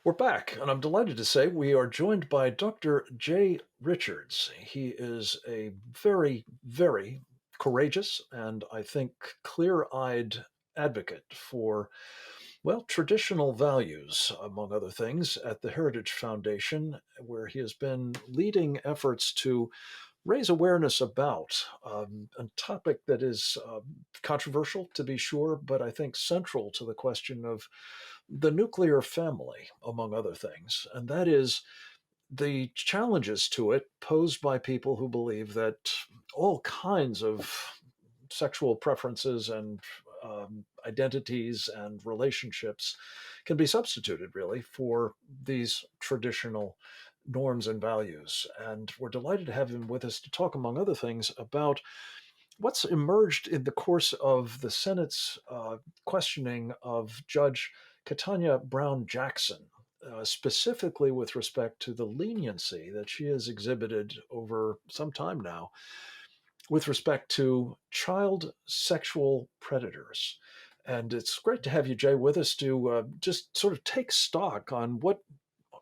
We're back, and I'm delighted to say we are joined by Dr. Jay Richards. He is a very, very courageous and I think clear eyed advocate for, well, traditional values, among other things, at the Heritage Foundation, where he has been leading efforts to raise awareness about a topic that is controversial, to be sure, but I think central to the question of the nuclear family, among other things. And that is the challenges to it posed by people who believe that all kinds of sexual preferences and identities and relationships can be substituted, really, for these traditional norms and values. And we're delighted to have him with us to talk, among other things, about what's emerged in the course of the Senate's questioning of Judge Ketanji Brown Jackson, specifically with respect to the leniency that she has exhibited over some time now with respect to child sexual predators. And it's great to have you, Jay, with us to just sort of take stock on what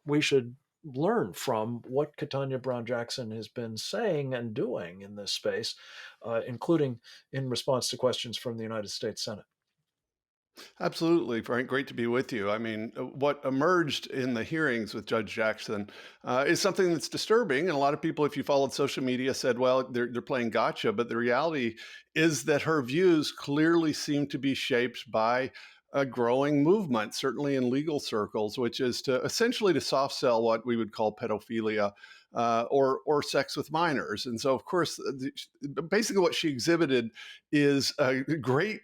we should learn from what Ketanji Brown Jackson has been saying and doing in this space, including in response to questions from the United States Senate. Absolutely, Frank. Great to be with you. I mean, what emerged in the hearings with Judge Jackson is something that's disturbing. And a lot of people, if you followed social media, said, well, they're playing gotcha. But the reality is that her views clearly seem to be shaped by a growing movement, certainly in legal circles, which is to essentially to soft sell what we would call pedophilia or sex with minors. And so, of course, basically what she exhibited is a great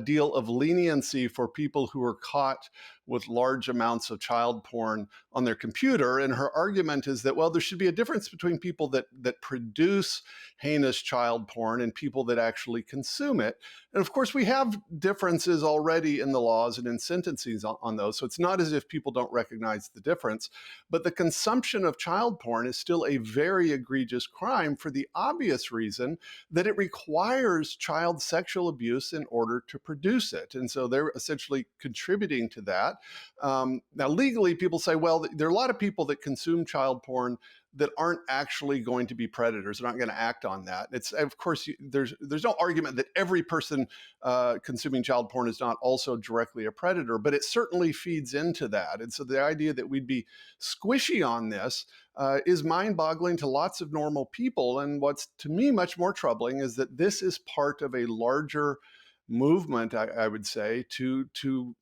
deal of leniency for people who are caught with large amounts of child porn on their computer. And her argument is that, well, there should be a difference between people that produce heinous child porn and people that actually consume it. And of course, we have differences already in the laws and in sentencing on those. So it's not as if people don't recognize the difference. But the consumption of child porn is still a very egregious crime for the obvious reason that it requires child sexual abuse in order to produce it. And so they're essentially contributing to that. Now, legally, people say, well, there are a lot of people that consume child porn that aren't actually going to be predators. They're not going to act on that. It's, of course, there's no argument that every person consuming child porn is not also directly a predator, but it certainly feeds into that. And so the idea that we'd be squishy on this is mind-boggling to lots of normal people. And what's to me much more troubling is that this is part of a larger movement, I would say, to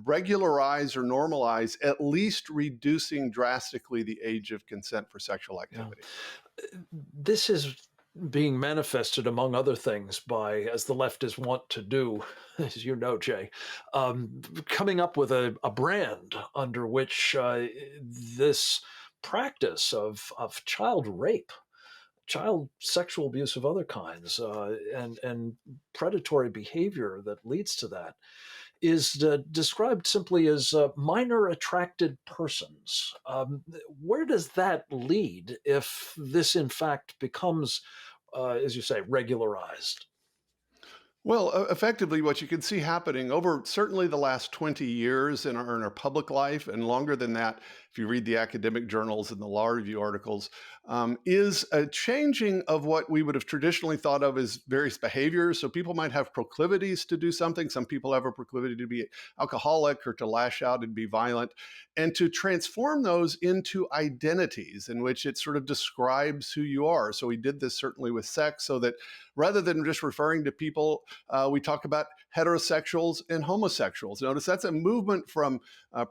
regularize or normalize, at least reducing drastically the age of consent for sexual Yeah. activity. This is being manifested, among other things, by, as the left is wont to do, as you know, Jay, coming up with a brand under which this practice of child rape, child sexual abuse of other kinds, and predatory behavior that leads to that is described simply as minor attracted persons. Where does that lead if this, in fact, becomes, as you say, regularized? Well, effectively, what you can see happening over certainly the last 20 years in our public life, and longer than that, if you read the academic journals and the law review articles, is a changing of what we would have traditionally thought of as various behaviors. So people might have proclivities to do something. Some people have a proclivity to be alcoholic or to lash out and be violent, and to transform those into identities in which it sort of describes who you are. So we did this certainly with sex, so that rather than just referring to people, we talk about heterosexuals and homosexuals. Notice that's a movement from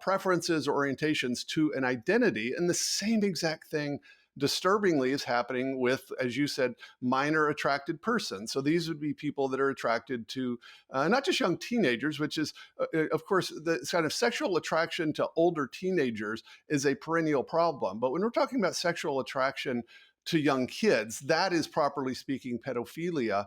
preferences or orientations to an identity. And the same exact thing, disturbingly, is happening with, as you said, minor attracted persons. So these would be people that are attracted to not just young teenagers, which is, of course, the kind of sexual attraction to older teenagers is a perennial problem. But when we're talking about sexual attraction to young kids, that is, properly speaking, pedophilia.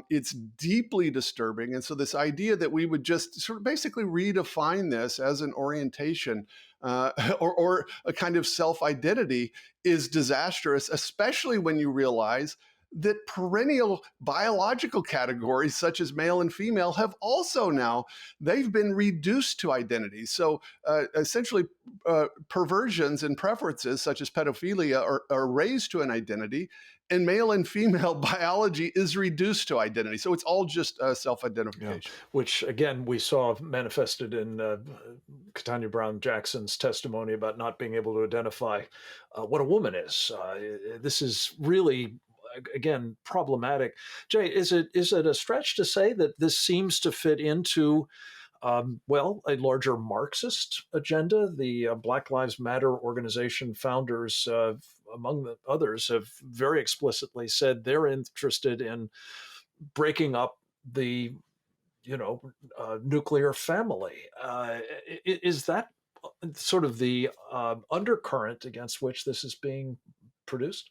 It's deeply disturbing. And so this idea that we would just sort of basically redefine this as an orientation or a kind of self-identity is disastrous, especially when you realize that perennial biological categories such as male and female have also now they've been reduced to identity. So essentially perversions and preferences such as pedophilia are raised to an identity, and male and female biology is reduced to identity. So it's all just Yeah, self-identification. which again we saw manifested in Ketanji Brown Jackson's testimony about not being able to identify what a woman is. This is really again problematic. Jay, is it a stretch to say that this seems to fit into well, a larger Marxist agenda? The Black Lives Matter organization founders, among the others, have very explicitly said they're interested in breaking up the nuclear family. Is that sort of the undercurrent against which this is being produced?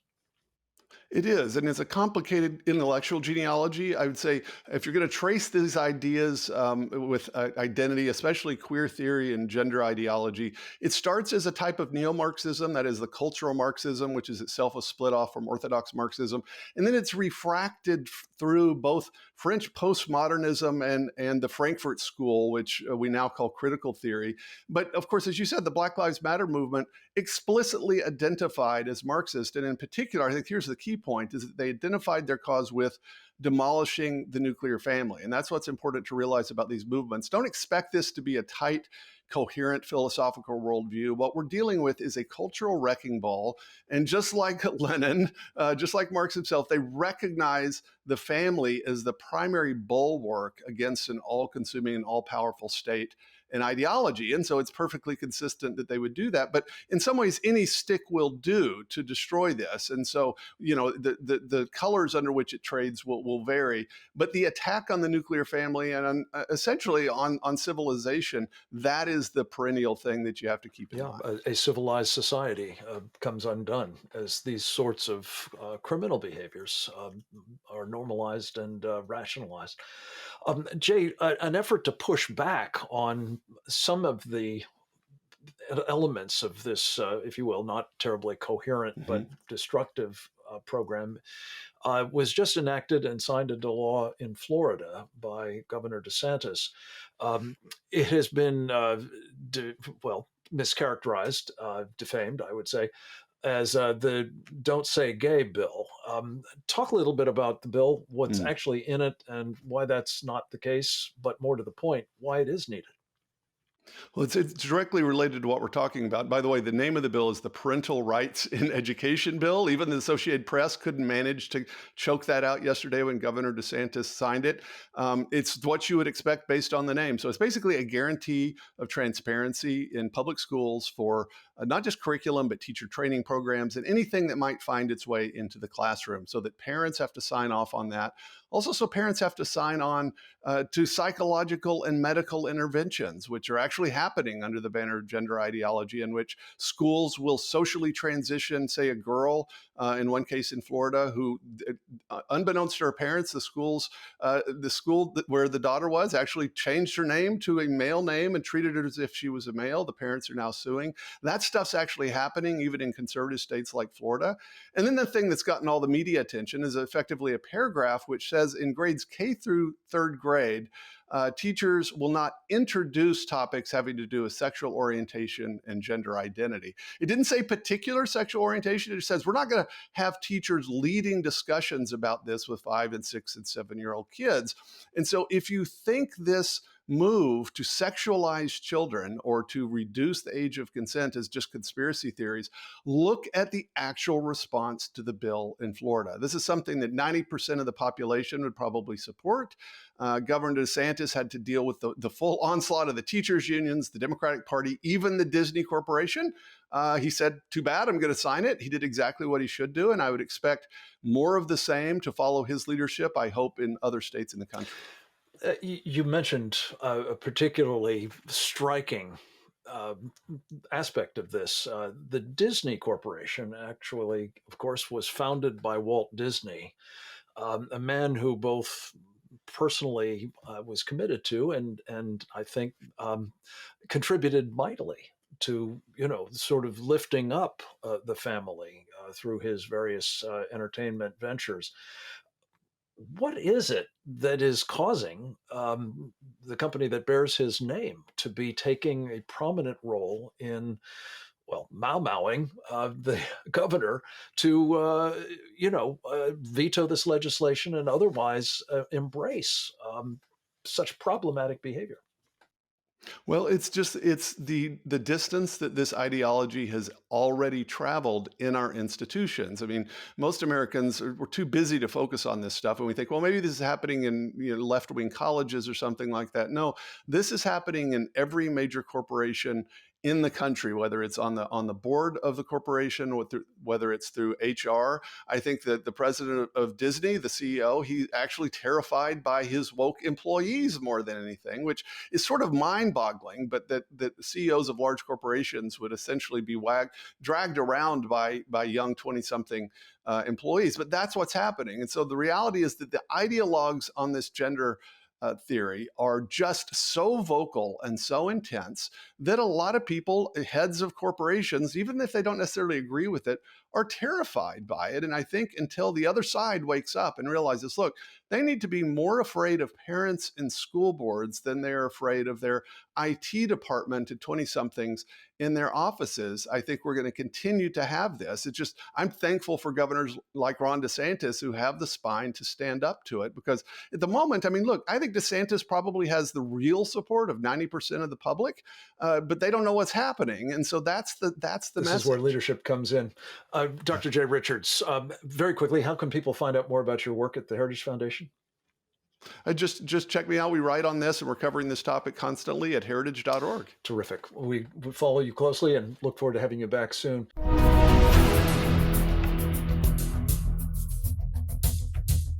It is, and it's a complicated intellectual genealogy. I would say if you're going to trace these ideas with identity, especially queer theory and gender ideology, it starts as a type of neo-Marxism, that is the cultural Marxism, which is itself a split off from Orthodox Marxism, and then it's refracted through both French postmodernism and the Frankfurt School, which we now call critical theory. But of course, as you said, the Black Lives Matter movement explicitly identified as Marxist, and in particular, I think here's the key point, is that they identified their cause with demolishing the nuclear family. And that's what's important to realize about these movements. Don't expect this to be a tight, coherent philosophical worldview. What we're dealing with is a cultural wrecking ball. And just like Lenin, just like Marx himself, they recognize the family as the primary bulwark against an all-consuming and all-powerful state and ideology. And so it's perfectly consistent that they would do that. But in some ways, any stick will do to destroy this. And so, the colors under which it trades will vary. But the attack on the nuclear family and essentially on civilization, that is the perennial thing that you have to keep in Yeah, mind. a civilized society comes undone as these sorts of criminal behaviors are normalized and rationalized. Jay, an effort to push back on some of the elements of this, if you will, not terribly coherent but Mhm. destructive program was just enacted and signed into law in Florida by Governor DeSantis. It has been, well, mischaracterized, defamed, I would say, as the Don't Say Gay bill. Talk a little bit about the bill, what's Mm. actually in it, and why that's not the case, but more to the point, why it is needed. Well, it's directly related to what we're talking about. By the way, the name of the bill is the Parental Rights in Education Bill. Even the Associated Press couldn't manage to choke that out yesterday when Governor DeSantis signed it. It's what you would expect based on the name. So it's basically a guarantee of transparency in public schools for not just curriculum, but teacher training programs and anything that might find its way into the classroom, so that parents have to sign off on that. Also, so parents have to sign on to psychological and medical interventions, which are actually happening under the banner of gender ideology, in which schools will socially transition, say, a girl, in one case in Florida, who, unbeknownst to her parents, the school where the daughter was actually changed her name to a male name and treated her as if she was a male. The parents are now suing. That stuff's actually happening even in conservative states like Florida. And then the thing that's gotten all the media attention is effectively a paragraph which says in grades K through third grade, teachers will not introduce topics having to do with sexual orientation and gender identity. It didn't say particular sexual orientation. It says we're not going to have teachers leading discussions about this with 5 and 6 and 7-year-old kids. And so if you think this move to sexualize children or to reduce the age of consent is just conspiracy theories, look at the actual response to the bill in Florida. This is something that 90% of the population would probably support. Governor DeSantis had to deal with the full onslaught of the teachers' unions, the Democratic Party, even the Disney Corporation. He said, too bad, I'm going to sign it. He did exactly what he should do, and I would expect more of the same to follow his leadership, I hope, in other states in the country. You mentioned a particularly striking uh, aspect of this. The Disney Corporation, actually, of course, was founded by Walt Disney, a man who both personally was committed to and I think contributed mightily to sort of lifting up the family. through his various entertainment ventures. What is it that is causing the company that bears his name to be taking a prominent role in, well, Mao-Maoing the governor to, veto this legislation and otherwise embrace such problematic behavior? Well, it's the distance that this ideology has already traveled in our institutions. I mean, most Americans we're too busy to focus on this stuff, and we think, well, maybe this is happening in left wing colleges or something like that. No, this is happening in every major corporation in the country, whether it's on the board of the corporation, or whether it's through HR. I think that the president of Disney, the CEO, he's actually terrified by his woke employees more than anything, which is sort of mind-boggling, but that CEOs of large corporations would essentially be dragged around by young 20-something employees. But that's what's happening. And so the reality is that the ideologues on this gender theory are just so vocal and so intense that a lot of people, heads of corporations, even if they don't necessarily agree with it, are terrified by it. And I think until the other side wakes up and realizes, look, they need to be more afraid of parents and school boards than they're afraid of their IT department and 20 somethings in their offices, I think we're going to continue to have this. It's just, I'm thankful for governors like Ron DeSantis who have the spine to stand up to it, because at the moment, I mean, look, I think DeSantis probably has the real support of 90% of the public, but they don't know what's happening. And so that's the This is message. where leadership comes in. Dr. Jay Richards, very quickly, how can people find out more about your work at the Heritage Foundation? Just check me out. We write on this and we're covering this topic constantly at heritage.org. Terrific. We follow you closely and look forward to having you back soon.